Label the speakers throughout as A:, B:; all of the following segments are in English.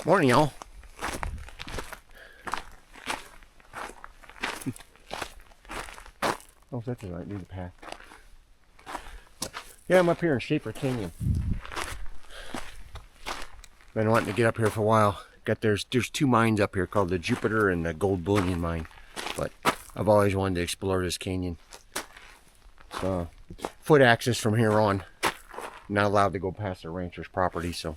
A: Morning, y'all. Oh, that's right. Do the path. Yeah, I'm up here in Shaper Canyon. Been wanting to get up here for a while. There's two mines up here called the Jupiter and the Gold Bullion Mine, but I've always wanted to explore this canyon. So, foot access from here on. Not allowed to go past the rancher's property, so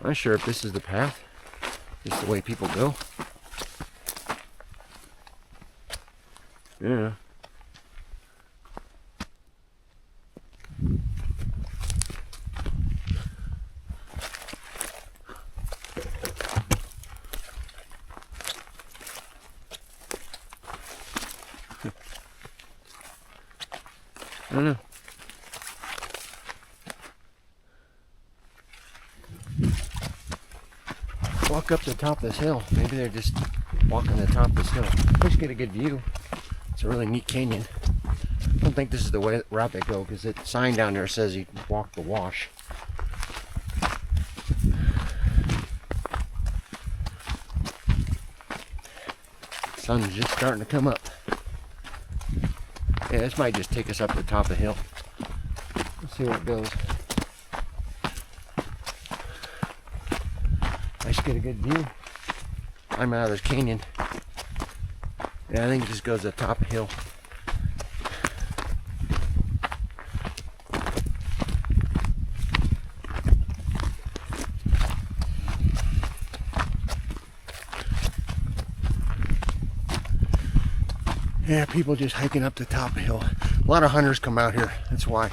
A: I'm not sure if this is the path. This is the way people go. Yeah. I don't know. Walk up the top of this hill. Maybe they're just walking the top of this hill. Let's get a good view. It's a really neat canyon. I don't think this is the route they go because the sign down there says you can walk the wash. Sun's just starting to come up. Yeah, this might just take us up the top of the hill. Let's see where it goes. I should get a good view. I'm out of this canyon. Yeah, I think it just goes to the top of the hill. Yeah, people just hiking up the top of the hill. A lot of hunters come out here. That's why.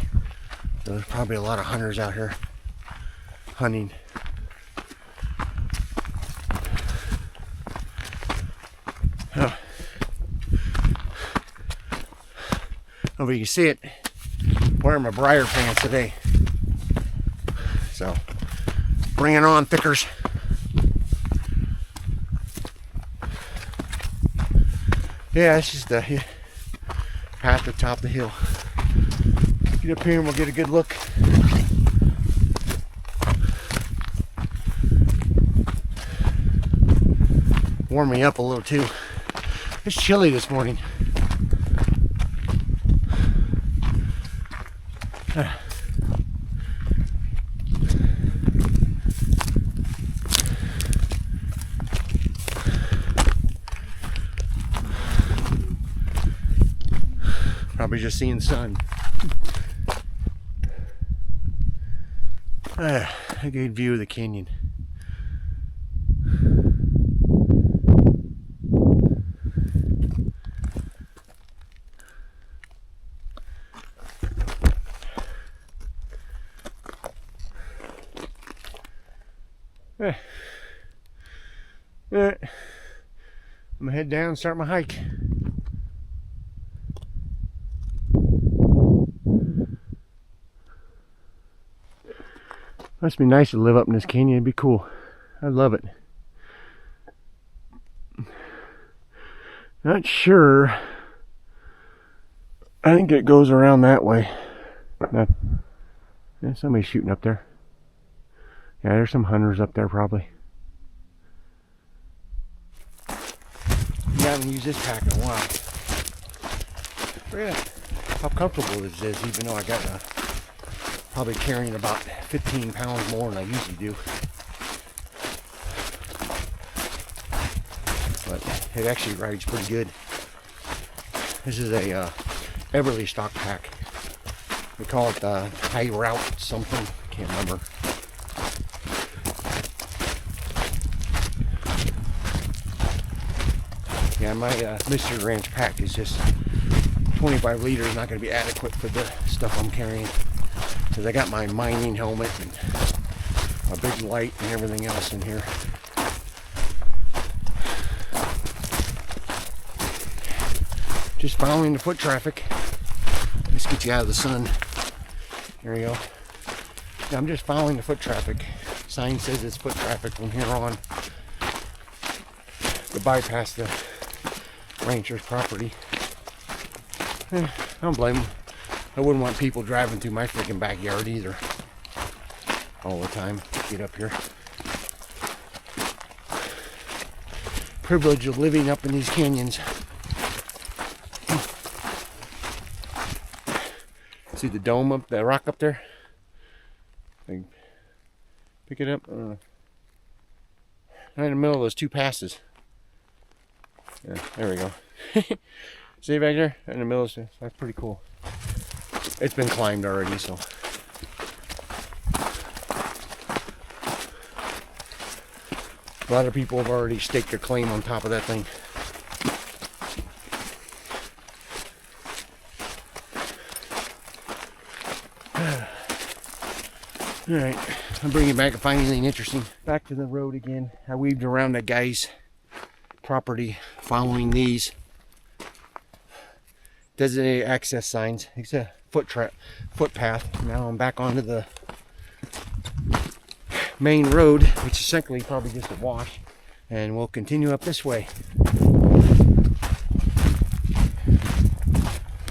A: There's probably a lot of hunters out here hunting. Oh. Over you can see it. Wearing my briar pants today. So, bring it on, thickers. Yeah, it's just the path to the top of the hill. Get up here and we'll get a good look. Warm me up a little too. It's chilly this morning. Probably just seeing sun. A good view of the canyon. Alright, I'm gonna head down and start my hike. Must be nice to live up in this canyon. It'd be cool. I love it. Not sure. I think it goes around that way. Yeah, somebody's shooting up there. Yeah, there's some hunters up there probably. I haven't used this pack in a while. Look at how comfortable this is, even though I got probably carrying about 15 pounds more than I usually do. But it actually rides pretty good. This is a Everly stock pack. We call it the High Route something. Can't remember. Yeah, my Mystery Ranch pack is just 25 liters. Not going to be adequate for the stuff I'm carrying. Because I got my mining helmet and a big light and everything else in here. Just following the foot traffic. Let's get you out of the sun. There we go. Yeah, I'm just following the foot traffic. Sign says it's foot traffic from here on. To bypass the rancher's property. I don't blame them. I wouldn't want people driving through my freaking backyard either. all the time. Get up here. Privilege of living up in these canyons. See the dome up, the rock up there? Pick it up. Right in the middle of those two passes. Yeah, there we go. See back there? In the middle of this. That's pretty cool. It's been climbed already, so. A lot of people have already staked their claim on top of that thing. Alright, I'll bring you back if I find anything interesting. Back to the road again. I weaved around that guy's property following these designated access signs. It's a footpath. Now I'm back onto the main road, which is essentially probably just a wash, and we'll continue up this way. I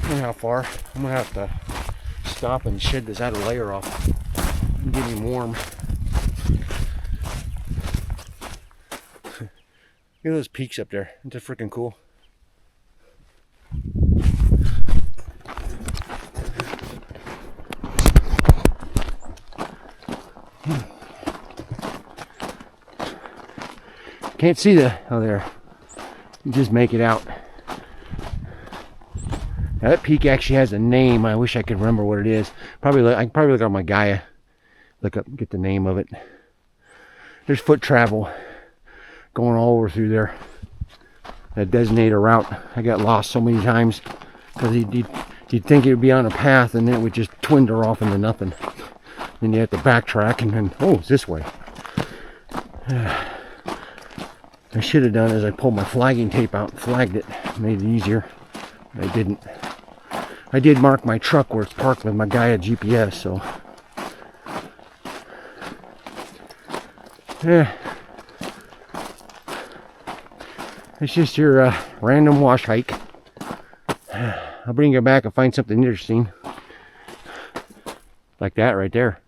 A: don't know how far. I'm gonna have to stop and shed this outer layer off. I'm getting warm. Look at those peaks up there. They're freaking cool. Can't see the, oh there, you just make it out. Now that peak actually has a name. I wish I could remember what it is. I can probably look on my Gaia, look up, get the name of it. There's foot travel going all over through there. That designated route. I got lost so many times because you'd think it would be on a path and then it would just twinder off into nothing. Then you have to backtrack and then, oh, it's this way. I should have done is I pulled my flagging tape out and flagged it. Made it easier. I didn't. I did mark my truck where it's parked with my Gaia GPS, so. Yeah. It's just your random wash hike. I'll bring you back and find something interesting. Like that right there.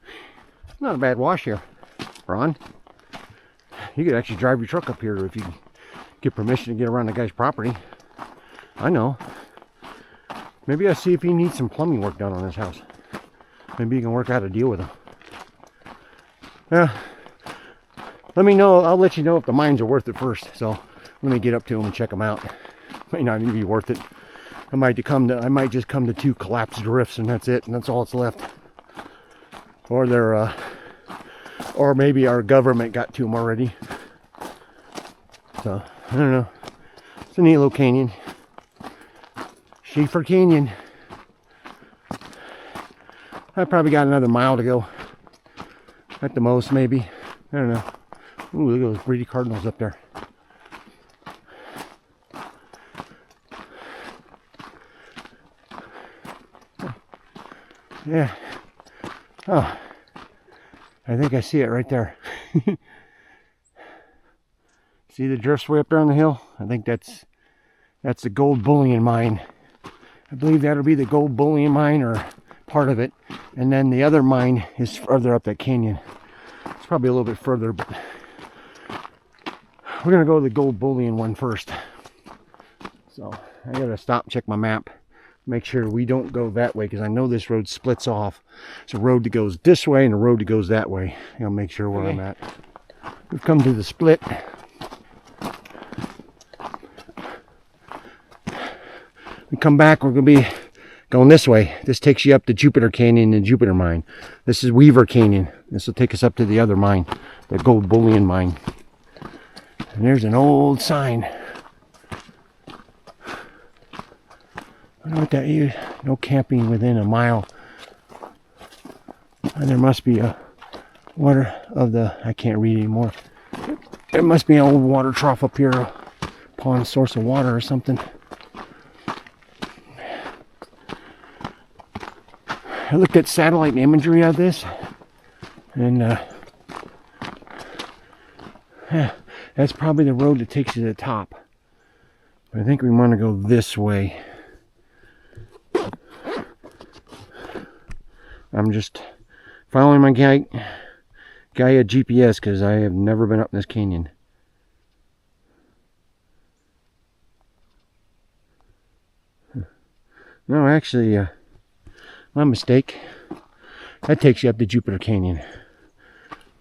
A: Not a bad wash here, Ron. You could actually drive your truck up here if you get permission to get around the guy's property. I know. Maybe I'll see if he needs some plumbing work done on his house. Maybe you can work out a deal with him. Yeah. Let me know. I'll let you know if the mines are worth it first. So let me get up to them and check them out. Might not even be worth it. I might just come to 2 collapsed drifts and that's it. And that's all that's left. Or they're or maybe our government got to them already. So, I don't know. It's a neat little canyon. Schaefer Canyon. I probably got another mile to go. At the most, maybe. I don't know. Ooh, look at those breedy cardinals up there. Yeah. Oh. I think I see it right there. See the drifts way up there on the hill? I think that's the gold bullion mine. I believe that'll be the gold bullion mine or part of it. And then the other mine is further up that canyon. It's probably a little bit further, but we're gonna go to the gold bullion one first. So I gotta stop and check my map. Make sure we don't go that way because I know this road splits off. It's a road that goes this way and a road that goes that way. I'll make sure where I'm at. We've come to the split. We come back, we're going to be going this way. This takes you up to Jupiter Canyon and Jupiter Mine. This is Weaver Canyon. This will take us up to the other mine, the gold bullion mine. And there's an old sign. I don't know what that is. No camping within a mile. And there must be a water of the, I can't read anymore. There must be an old water trough up here, a pond source of water or something. I looked at satellite imagery of this, and yeah, that's probably the road that takes you to the top. But I think we want to go this way. I'm just following my guide, Guy had GPS because I have never been up in this canyon. No, actually, my mistake. That takes you up to Jupiter Canyon.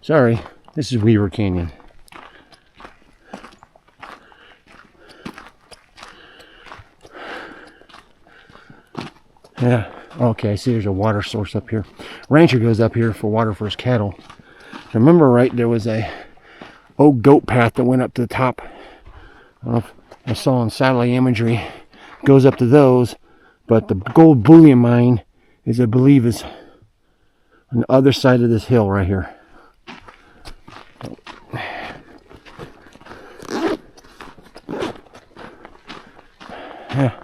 A: Sorry, this is Weaver Canyon. Yeah, okay, I see there's a water source up here. Rancher goes up here for water for his cattle. If I remember right, there was a old goat path that went up to the top. I don't know if I saw on satellite imagery. Goes up to those, but the gold bullion mine is, I believe, is on the other side of this hill right here. Yeah,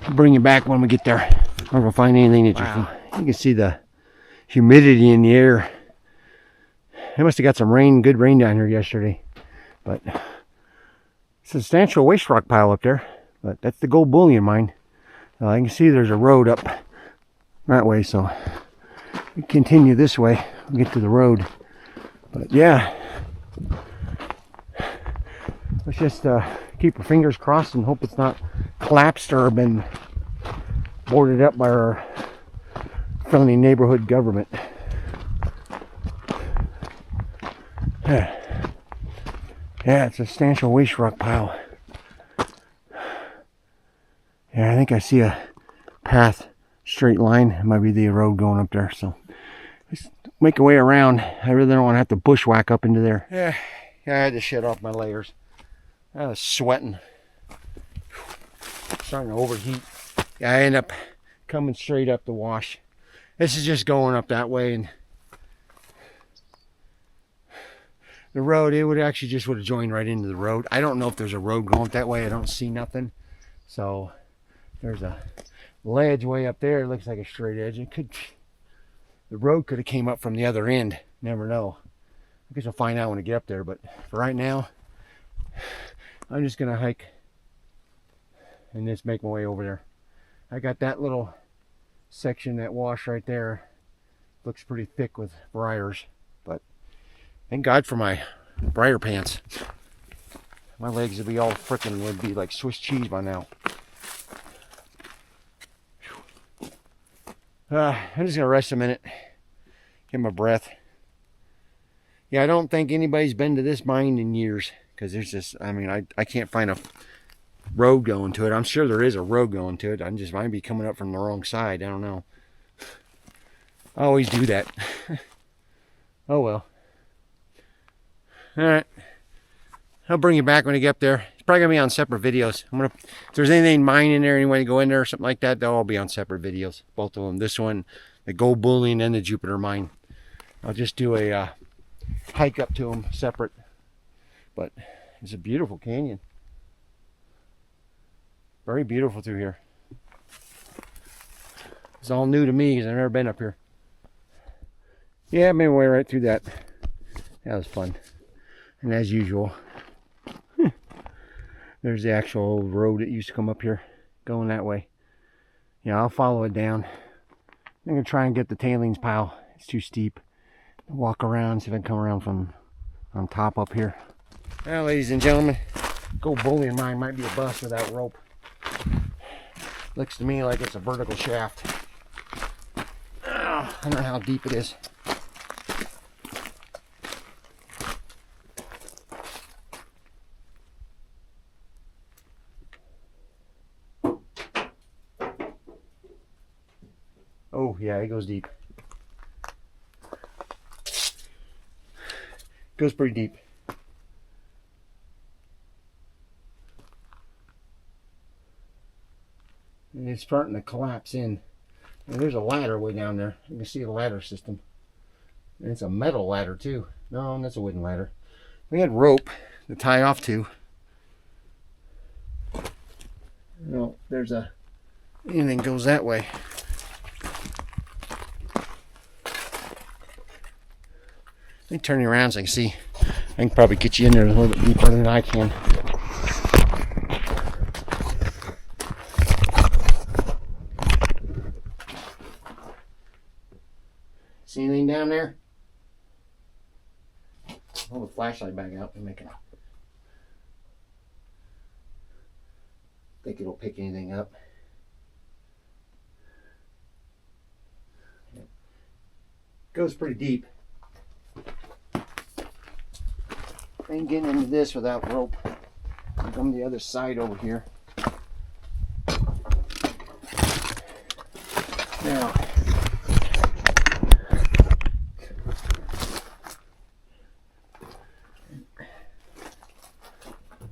A: I'll bring you back when we get there. Or if I find anything interesting. Wow. You can see the humidity in the air. They must have got some rain, good rain down here yesterday. But substantial waste rock pile up there. But that's the gold bullion mine. I can see there's a road up that way, so we continue this way and get to the road. But yeah, let's just keep our fingers crossed and hope it's not collapsed or been boarded up by our friendly neighborhood government. Yeah, it's a substantial waste rock pile. Yeah, I think I see a path, straight line. It might be the road going up there, so let's make a way around. I really don't want to have to bushwhack up into there. Yeah, I had to shut off my layers. I was sweating. Starting to overheat. Yeah, I end up coming straight up the wash. This is just going up that way, and the road, it would actually just would have joined right into the road. I don't know if there's a road going that way. I don't see nothing. So there's a ledge way up there. It looks like a straight edge. It could, the road could have came up from the other end. Never know. I guess I'll find out when I get up there. But for right now, I'm just gonna hike and just make my way over there. I got that little section, that wash right there. Looks pretty thick with briars, but thank God for my briar pants. My legs would be all frickin' would be like Swiss cheese by now. I'm just gonna rest a minute, get my breath. Yeah, I don't think anybody's been to this mine in years, because there's just, I mean, I can't find a road going to it. I'm sure there is a road going to it. I just might be coming up from the wrong side. I don't know. I always do that. Oh well. Alright. I'll bring you back when I get up there. It's probably gonna be on separate videos. If there's anything mine in there, any way to go in there or something like that, they'll all be on separate videos. Both of them. This one, the gold bullion, and the Jupiter mine. I'll just do a hike up to them separate. But it's a beautiful canyon. Very beautiful through here. It's all new to me because I've never been up here. Yeah, I made my way right through that. That was fun. And as usual, there's the actual old road that used to come up here, going that way. Yeah, I'll follow it down. I'm going to try and get the tailings pile. It's too steep. Walk around, see if I can come around from on top up here. Well, ladies and gentlemen, gold bullion mine might be a bust without rope. Looks to me like it's a vertical shaft. I don't know how deep it is. Oh yeah, it goes deep. Goes pretty deep. And it's starting to collapse in. And there's a ladder way down there. You can see the ladder system. And it's a metal ladder too. No, that's a wooden ladder. We had rope to tie off to. No, there's a anything goes that way. Let me turn you around so I can see. I can probably get you in there a little bit deeper than I can. See anything down there? Hold the flashlight back out and make it. Think it'll pick anything up. Goes pretty deep. I ain't getting into this without rope. I'll come the other side over here. Now,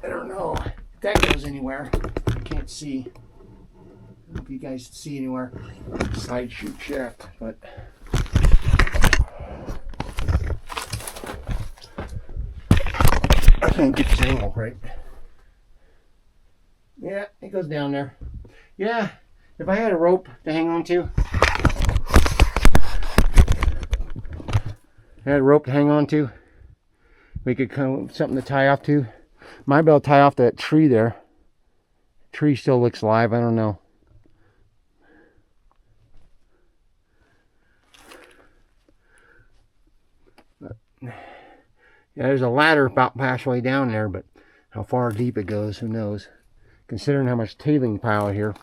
A: I don't know if that goes anywhere. I can't see. I don't know if you guys see anywhere. Side chute shaft, but I can't get this angle right. Yeah, it goes down there. Yeah, if I had a rope to hang on to, we could come with something to tie off to. Might be able to tie off that tree there. Tree still looks live, I don't know. Yeah, there's a ladder about halfway down there, but how far deep it goes, who knows. Considering how much tailing pile here,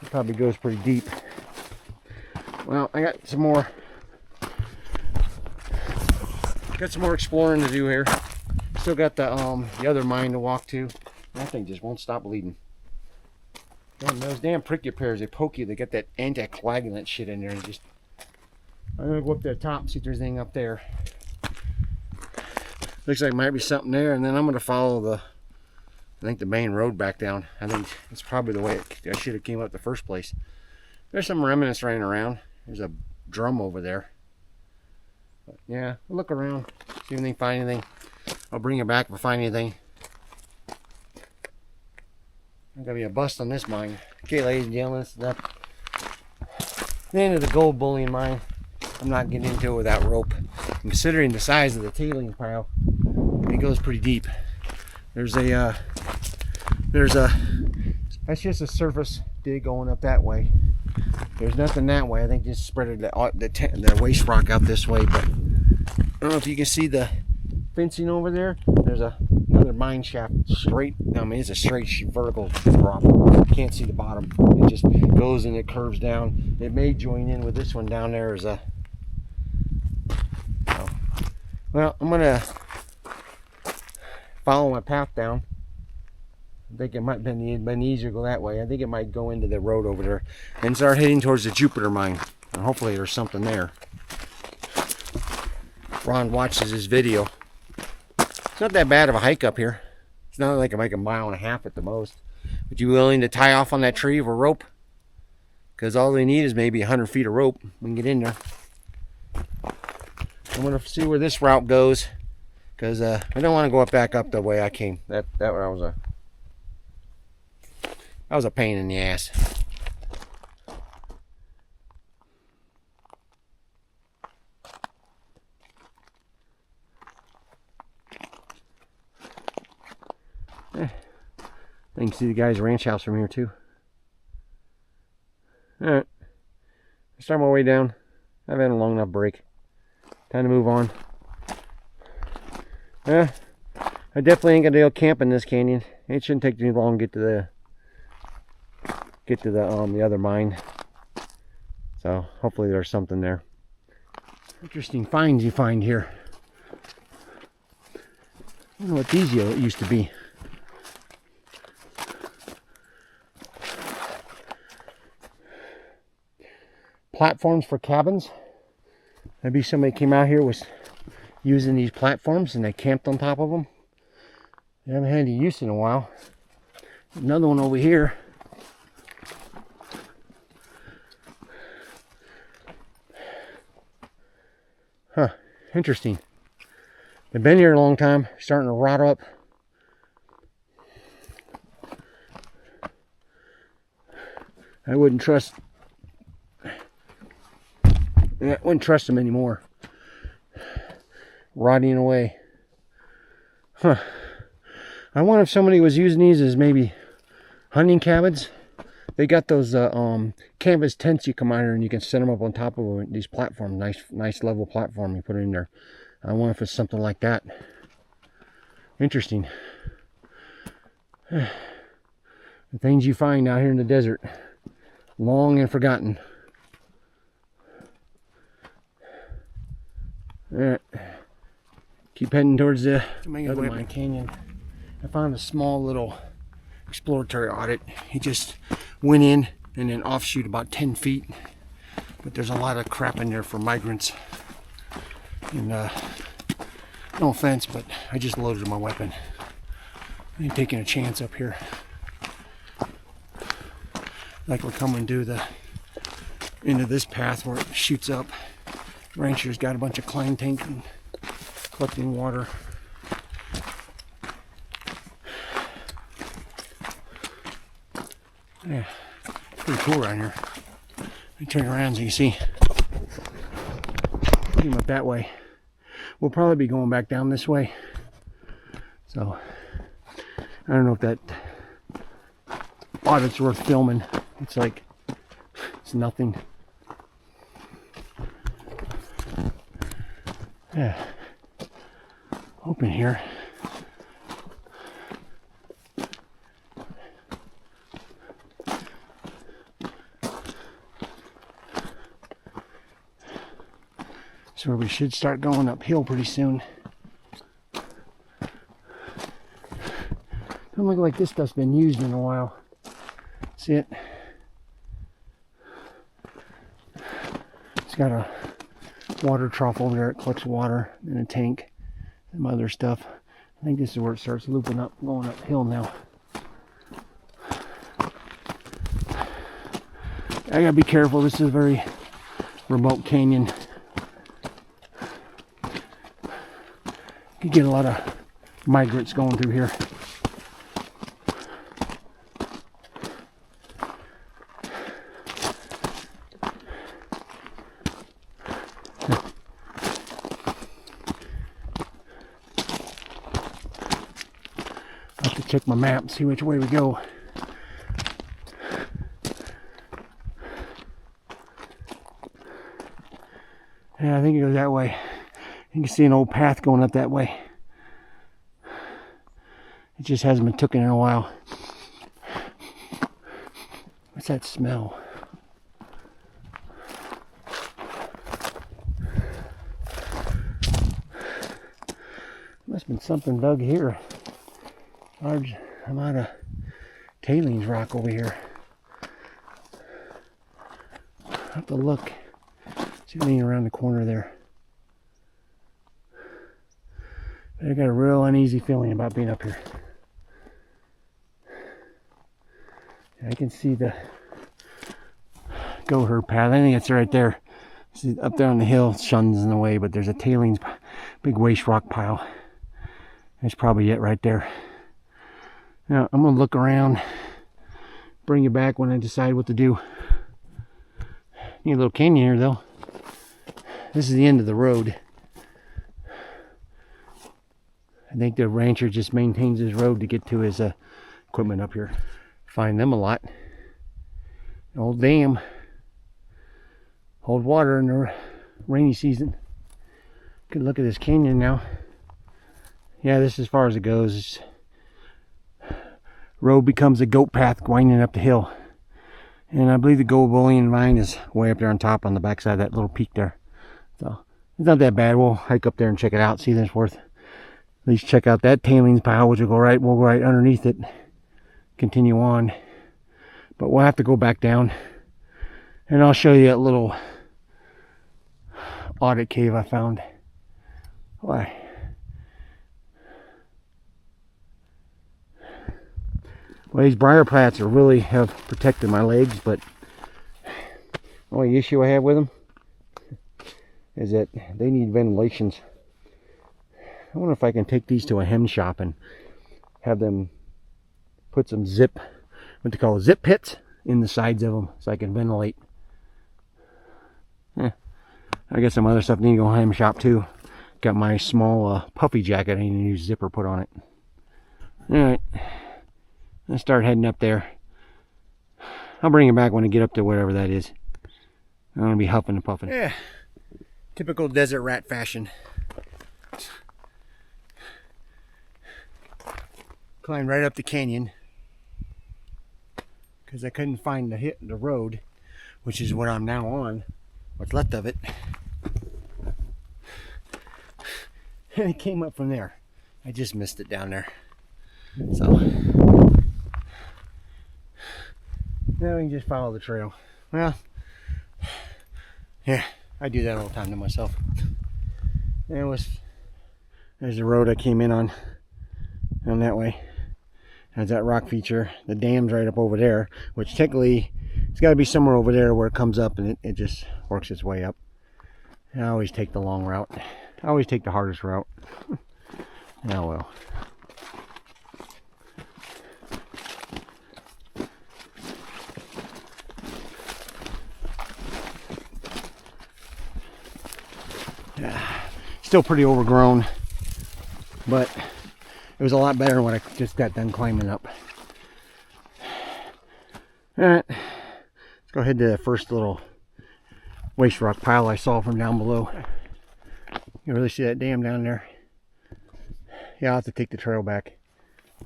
A: it probably goes pretty deep. Well, I got some more exploring to do here. Still got the other mine to walk to. That thing just won't stop bleeding. Damn, those damn prickly pears, they poke you. They got that anticoagulant shit in there. And just, I'm gonna go up to the top, see if there's anything up there. Looks like might be something there, and then I'm gonna follow the, I think the main road back down. I think it's probably the way I should have came up the first place. There's some remnants running around. There's a drum over there. But yeah, we'll look around, see if we can find anything. I'll bring it back if I find anything. There's gonna be a bust on this mine. Okay, ladies and gentlemen, that's the end of the gold bullion mine. I'm not getting into it without rope. Considering the size of the tailing pile, it goes pretty deep. There's a that's just a surface dig going up that way. There's nothing that way. I think just spread the waste rock out this way. But I don't know if you can see the fencing over there. There's another mine shaft straight. I mean, it's a straight vertical drop. You can't see the bottom. It just goes and it curves down. It may join in with this one down there as a. Well, I'm gonna follow my path down. I think it might have been easier to go that way. I think it might go into the road over there and start heading towards the Jupiter mine. And hopefully there's something there. Ron watches this video. It's not that bad of a hike up here. It's not like a mile and a half at the most. Would you be willing to tie off on that tree with a rope? Because all they need is maybe 100 feet of rope. We can get in there. I'm gonna see where this route goes, because I don't want to go back up the way I came. That was a pain in the ass. I can see the guy's ranch house from here too. All right, start my way down. I've had a long enough break. Time to move on. Yeah, I definitely ain't gonna go camp in this canyon. It shouldn't take too long to get to the other mine. So hopefully there's something there. Interesting finds you find here. I don't know what these used to be. Platforms for cabins. Maybe somebody came out here was using these platforms and they camped on top of them. They haven't had any use in a while. Another one over here. Huh, interesting. They've been here a long time, starting to rot up. I wouldn't trust them anymore. Rotting away. Huh. I wonder if somebody was using these as maybe hunting cabins. They got those canvas tents you come out here and you can set them up on top of these platforms. Nice level platform you put in there. I wonder if it's something like that. Interesting. The things you find out here in the desert, long and forgotten. Alright, keep heading towards the other mine canyon. I found a small little exploratory audit. He just went in and then offshoot about 10 feet. But there's a lot of crap in there for migrants. And no offense, but I just loaded my weapon. I ain't taking a chance up here. Like we're coming to the into this path where it shoots up. Rancher's got a bunch of climb tanks and collecting water. Yeah, pretty cool around here. Let me turn around so you can see. Pretty much that way. We'll probably be going back down this way. So I don't know if that audit's worth filming. It's like it's nothing. Yeah, open here. So we should start going uphill pretty soon. Don't look like this stuff's been used in a while. See it? It's got a water trough over there. It collects water in a tank. Some other stuff. I think this is where it starts looping up, going uphill now. I gotta be careful. This is a very remote canyon. You get a lot of migrants going through here. I have to check my map and see which way we go. Yeah, I think it goes that way. You can see an old path going up that way. It just hasn't been taken in a while. What's that smell? Must have been something dug here. Large amount of tailings rock over here. I'll have to look. See anything around the corner there. But I got a real uneasy feeling about being up here. I can see the goat herd path. I think it's right there. See, up there on the hill, shuns in the way, but there's a tailings, big waste rock pile. That's probably it right there. Now, I'm going to look around, bring you back when I decide what to do. Need a little canyon here, though. This is the end of the road. I think the rancher just maintains his road to get to his equipment up here. Find them a lot. Old dam. Hold water in the rainy season. Good look at this canyon now. Yeah, this is as far as it goes. Road becomes a goat path winding up the hill. And I believe the gold bullion mine is way up there on top on the backside of that little peak there. So it's not that bad. We'll hike up there and check it out, see if it's worth. At least check out that tailings pile, which will go right. We'll go right underneath it. Continue on. But we'll have to go back down. And I'll show you that little audit cave I found. Why? Well, these briar plants really have protected my legs, but the only issue I have with them is that they need ventilations. I wonder if I can take these to a hem shop and have them put some what they call zip pits in the sides of them so I can ventilate. I got some other stuff need to go hem shop too. Got my small puffy jacket. I need a new zipper put on it. Alright, let's start heading up there. I'll bring it back when I get up to whatever that is. I'm gonna be huffing and puffing. Yeah, typical desert rat fashion. Climbed right up the canyon because I couldn't find the road, which is what I'm now on, what's left of it. And it came up from there. I just missed it down there. So now we can just follow the trail. Well, yeah, I do that all the time to myself. There's the road I came in on that way. Has that rock feature. The dam's right up over there, which technically it's got to be somewhere over there where it comes up and it just works its way up. I always take the long route. I always take the hardest route. Oh well. Yeah, still pretty overgrown, but it was a lot better than what I just got done climbing up. Alright, let's go ahead to the first little waste rock pile I saw from down below. You really see that dam down there? Yeah, I'll have to take the trail back.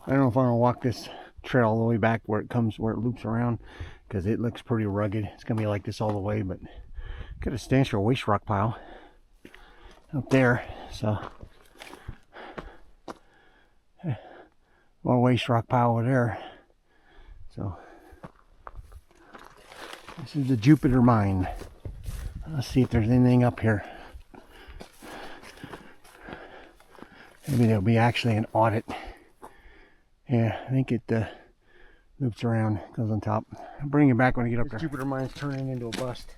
A: I don't know if I'm gonna walk this trail all the way back where it loops around, because it looks pretty rugged. It's gonna be like this all the way, but got a substantial waste rock pile up there, so more waste rock pile over there. So this is the Jupiter mine. Let's see if there's anything up here. Maybe there'll be actually an audit. Yeah, I think it loops around, goes on top. I'll bring it back when I get up there. Jupiter mine's turning into a bust.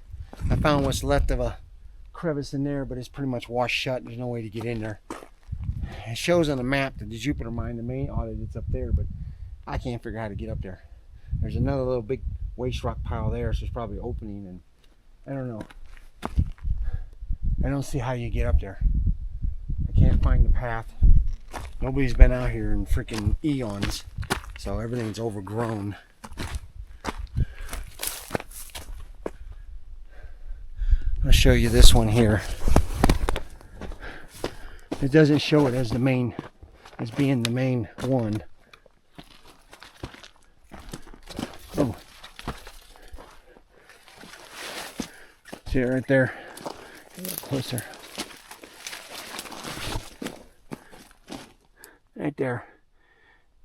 A: I found what's left of a crevice in there, but it's pretty much washed shut. There's no way to get in there. It shows on the map that the Jupiter mine, the main audit, it's up there, but I can't figure out how to get up there. There's another little big waste rock pile there, so there's probably an opening, and I don't know. I don't see how you get up there. I can't find the path. Nobody's been out here in freaking eons, so everything's overgrown. I'll show you this one here. It doesn't show it as the main, as being the main one. Oh, see it right there? A little closer. Right there.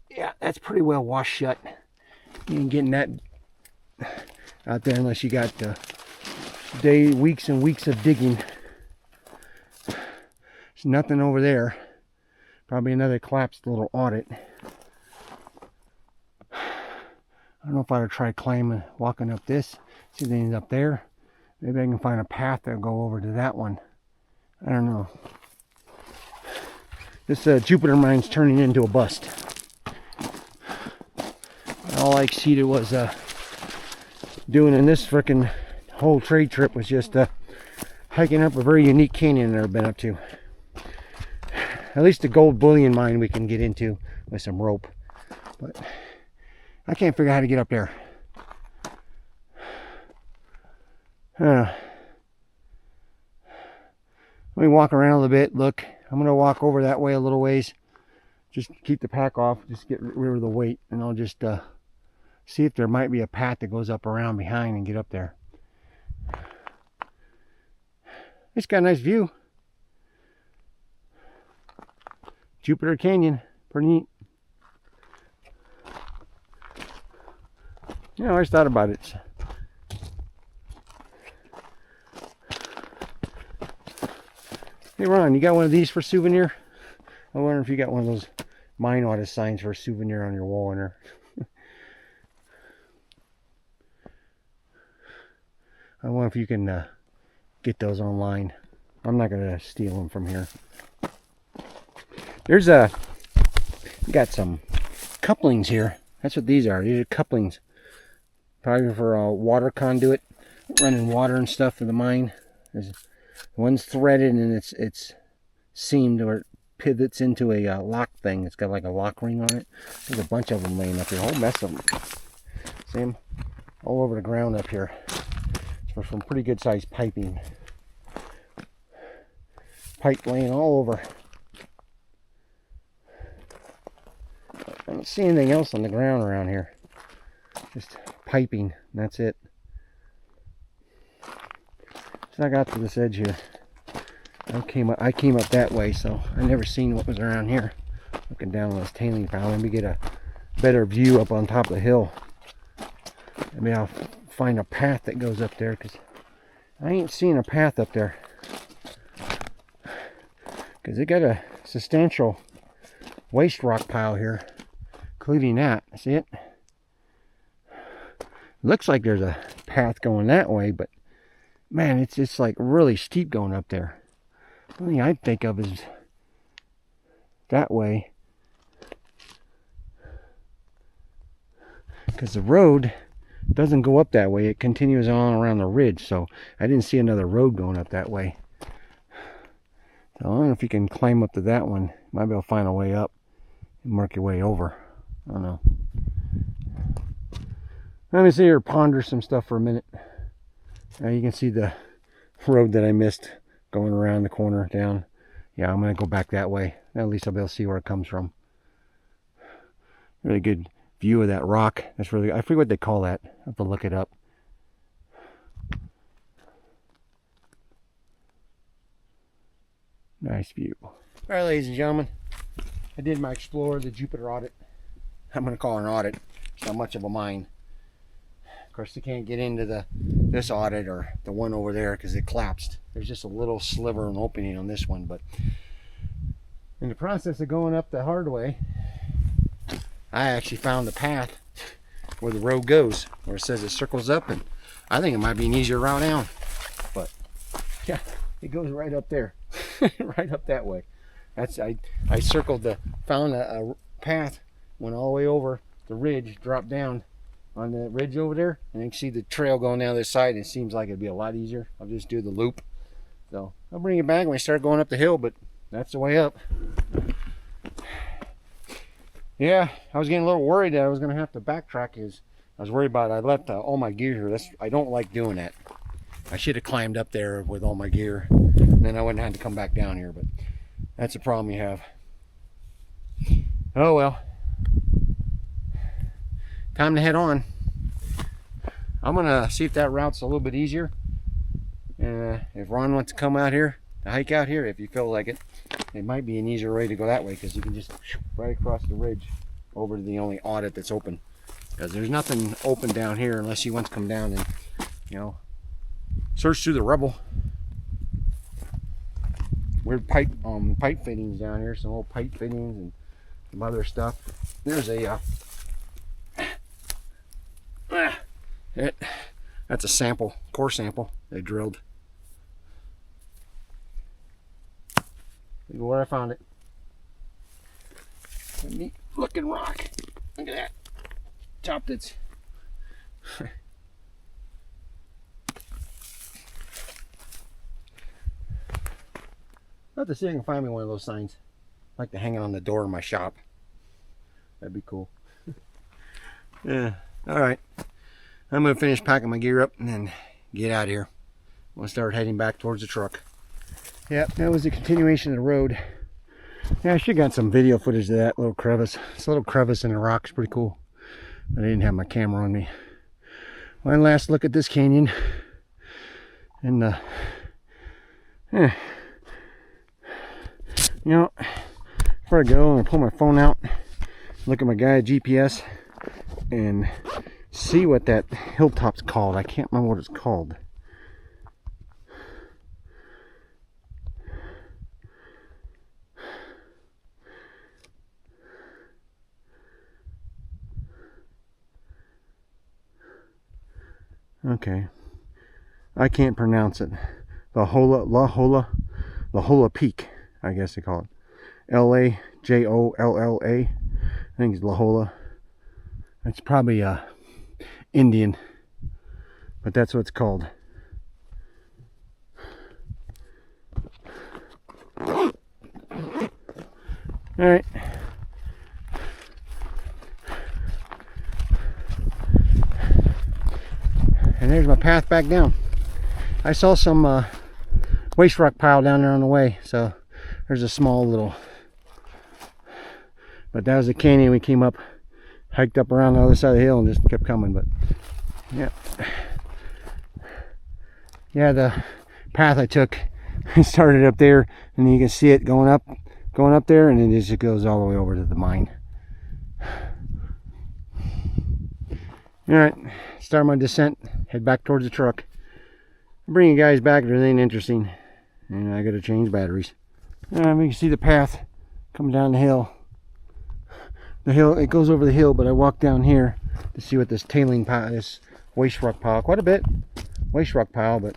A: Yeah, that's pretty well washed shut. You ain't getting that out there unless you got weeks and weeks of digging. There's nothing over there. Probably another collapsed little audit. I don't know if I would try climbing, walking up this. See if anything's up there. Maybe I can find a path that'll go over to that one. I don't know. This Jupiter mine's turning into a bust. All I exceeded was doing in this frickin' whole trade trip was just hiking up a very unique canyon I've never been up to. At least the gold bullion mine we can get into with some rope, but I can't figure out how to get up there. Let me walk around a little bit. Look, I'm gonna walk over that way a little ways. Just keep the pack off. Just get rid of the weight, and I'll just see if there might be a path that goes up around behind and get up there. It's got a nice view. Jupiter Canyon, pretty neat. Yeah, I always thought about it. Hey Ron, you got one of these for souvenir? I wonder if you got one of those mine audit signs for a souvenir on your wall in there. I wonder if you can get those online. I'm not going to steal them from here. There's you got some couplings here. That's what these are. These are couplings. Probably for a water conduit, running water and stuff for the mine. One's threaded and it's seamed, or it pivots into a lock thing. It's got like a lock ring on it. There's a bunch of them laying up here, a whole mess of them. See them? All over the ground up here. For some pretty good sized piping. Pipe laying all over. don't see anything else on the ground around here. Just piping, and that's it. So I got to this edge here. I came up that way, so I never seen what was around here. Looking down on this tailing pile, maybe get a better view up on top of the hill. Maybe I'll find a path that goes up there, because I ain't seen a path up there. Because they got a substantial waste rock pile here, including that. See it? Looks like there's a path going that way, but man, it's just like really steep going up there. The only thing I think of is that way, because the road doesn't go up that way. It continues on around the ridge, so I didn't see another road going up that way. So I don't know if you can climb up to that one. Might be able to find a way up and work your way over. I don't know. Let me sit here and ponder some stuff for a minute. Now you can see the road that I missed going around the corner down. Yeah, I'm going to go back that way. At least I'll be able to see where it comes from. Really good view of that rock. That's really, I forget what they call that. I have to look it up. Nice view. All right, ladies and gentlemen, I did my Explorer, the Jupiter audit. I'm going to call it an audit. It's not much of a mine. Of course, they can't get into this audit or the one over there because it collapsed. There's just a little sliver and opening on this one, but in the process of going up the hard way, I actually found the path where the road goes, where it says it circles up, and I think it might be an easier route down. But yeah, it goes right up there, right up that way. That's I circled found a path, went all the way over the ridge, dropped down on the ridge over there, and you can see the trail going down this side. It seems like it'd be a lot easier. I'll just do the loop. So I'll bring it back when I start going up the hill, but that's the way up. Yeah, I was getting a little worried that I was going to have to backtrack. I was worried about I left all my gear here. I don't like doing that. I should have climbed up there with all my gear, and then I wouldn't have to come back down here, but that's a problem you have. Oh well. Time to head on. I'm gonna see if that route's a little bit easier. If Ron wants to come out here, to hike out here, if you feel like it, it might be an easier way to go that way, because you can just right across the ridge over to the only audit that's open. Because there's nothing open down here unless you want to come down and, you know, search through the rubble. Weird pipe fittings down here, some old pipe fittings and some other stuff. There's a that's a sample, core sample they drilled. Look where I found it. A neat looking rock. Look at that. Top that's I'll have to see if I can find me one of those signs. I'd like to hang it on the door of my shop. That'd be cool. Yeah. Alright. I'm going to finish packing my gear up and then get out of here. I'm going to start heading back towards the truck. Yep, that was the continuation of the road. Yeah, I should have got some video footage of that little crevice. It's a little crevice in the rock's pretty cool. But I didn't have my camera on me. One last look at this canyon. And you know, before I go, I'm going to pull my phone out, look at my guide GPS, and see what that hilltop's called. I can't remember what it's called. Okay, I can't pronounce it. La Jolla Peak, I guess they call it. Lajolla. I think it's La Jolla. It's probably Indian, but that's what it's called. All right. And there's my path back down. I saw some waste rock pile down there on the way, so there's a small little But that was the canyon we came up, hiked up around the other side of the hill and just kept coming. But yeah, the path I took started up there, and then you can see it going up there, and then it just goes all the way over to the mine. All right, start my descent, head back towards the truck. I'm bringing you guys back if there's anything interesting, and I gotta change batteries. You can see the path coming down the hill. The hill, it goes over the hill, but I walk down here to see what this tailing pile, this waste rock pile, quite a bit waste rock pile, but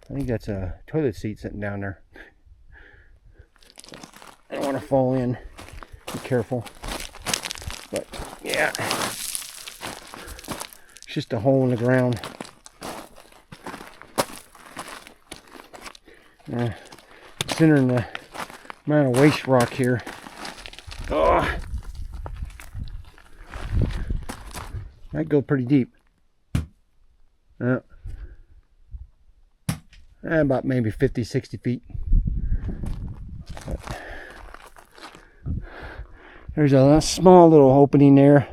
A: I think that's a toilet seat sitting down there. I don't want to fall in. Be careful. But yeah, it's just a hole in the ground. Considering the amount of waste rock here. Oh, might go pretty deep. About maybe 50-60 feet. But there's a small little opening there.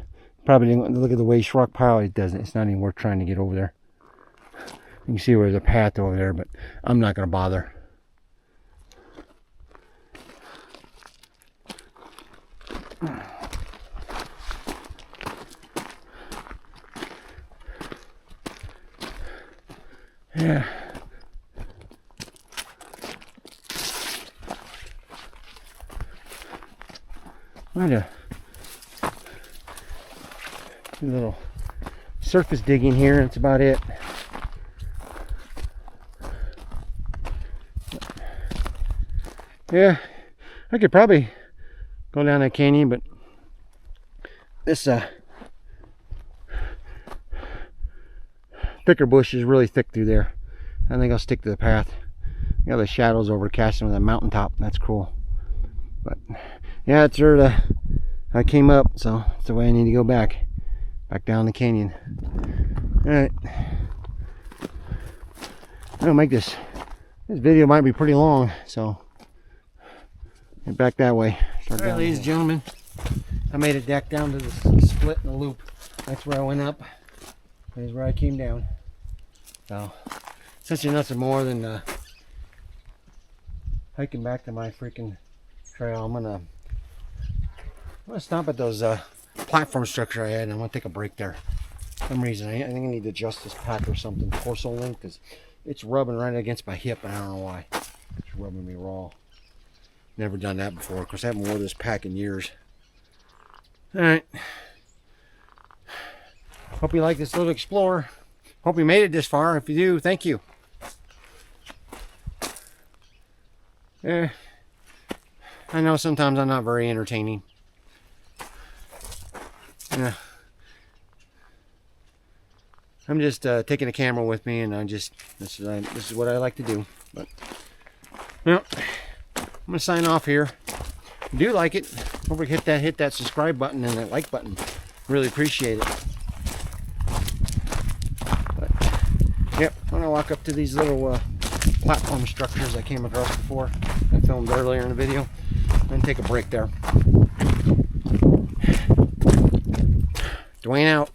A: Probably didn't look at the waste rock pile. It doesn't. It's not even worth trying to get over there. You can see where there's a path over there, but I'm not going to bother. Yeah. Might have a little surface digging here, and that's about it. Yeah, I could probably go down that canyon, but this thicker bush is really thick through there. I think I'll stick to the path. Got the shadows overcasting with that mountaintop. That's cool. But yeah, it's where I came up, so that's the way I need to go back down the canyon. All right, I'll make this video might be pretty long, so get back that way. All right, ladies and gentlemen, I made it back down to the split and the loop. That's where I went up. That's where I came down. So since you're nothing more than hiking back to my freaking trail, I'm gonna stop at those platform structure I had, and I'm gonna take a break there. For some reason I think I need to adjust this pack or something, torso link, because it's rubbing right against my hip, and I don't know why. It's rubbing me raw. Never done that before. Of course, I haven't worn this pack in years. All right. Hope you like this little explorer. Hope you made it this far. If you do, thank you. Yeah, I know sometimes I'm not very entertaining. Yeah, I'm just taking a camera with me, and this is what I like to do. But well, I'm gonna sign off here. If you do like it, don't forget to hit that subscribe button and that like button. Really appreciate it. But yep, I'm gonna walk up to these little platform structures I came across before. I filmed earlier in the video, and take a break there. Dwayne out.